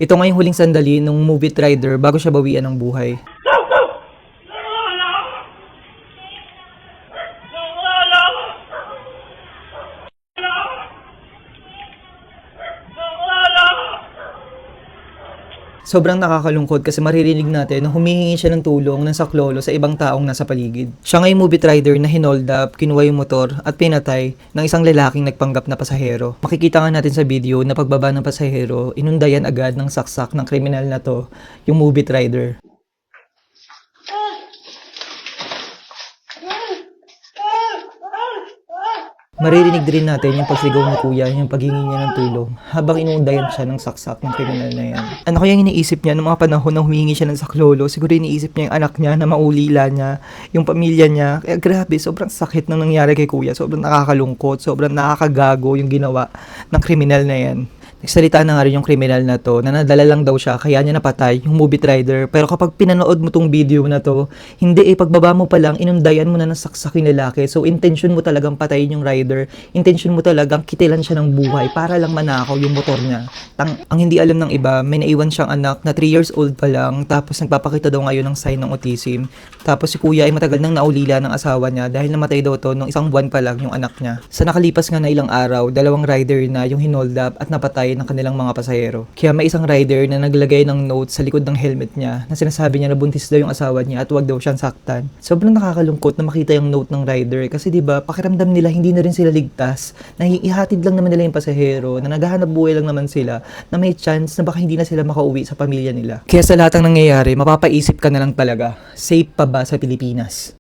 Ito nga yung huling sandali ng movie rider bago siya bawian ng buhay. Sobrang nakakalungkot kasi maririnig natin na humihingi siya ng tulong ng saklolo sa ibang taong nasa paligid. Siya nga yung movie rider na hinold up, kinuha yung motor at pinatay ng isang lalaking nagpanggap na pasahero. Makikita nga natin sa video na pagbaba ng pasahero, inundayan agad ng saksak ng kriminal na to, yung movie rider. Maririnig din natin yung pagsigaw ni kuya, yung paghingi niya ng tulong habang inuundayan siya ng saksak ng kriminal na yan. Ano kaya yung iniisip niya noong mga panahon na humingi siya ng saklolo? Siguro iniisip niya yung anak niya na maulila niya, yung pamilya niya. Kaya grabe, sobrang sakit nang nangyari kay kuya. Sobrang nakakalungkot, sobrang nakakagago yung ginawa ng kriminal na yan. Nagsalita na nga rin yung kriminal na to na nadala lang daw siya kaya niya napatay yung movie rider. Pero kapag pinanood mo tong video na to, hindi pagbaba mo pa lang, inundayan mo na ng saksak yung lalaki. So intention mo talagang patayin yung rider. Intention mo talagang kitilan siya ng buhay para lang manakaw yung motor niya. Ang hindi alam ng iba, may naiwan siyang anak na 3 years old pa lang. Tapos nagpapakita daw ngayon ng sign ng autism. Tapos si kuya ay matagal nang naulila ng asawa niya dahil namatay daw to nung 1 buwan pa lang yung anak niya. Sa nakalipas nga na ilang araw, 2 rider na yung hinold up at napatay ng kanilang mga pasahero. Kaya may isang rider na naglagay ng note sa likod ng helmet niya na sinasabi niya na buntis daw yung asawa niya at wag daw siyang saktan. Sobrang nakakalungkot na makita yung note ng rider kasi 'di ba, pakiramdam nila hindi na rin sila ligtas, na ihatid lang naman nila yung pasahero, na naghahanap buhay lang naman sila, na may chance na baka hindi na sila makauwi sa pamilya nila. Kaya sa lahat ng nangyayari, mapapaisip ka na lang talaga, safe pa ba sa Pilipinas?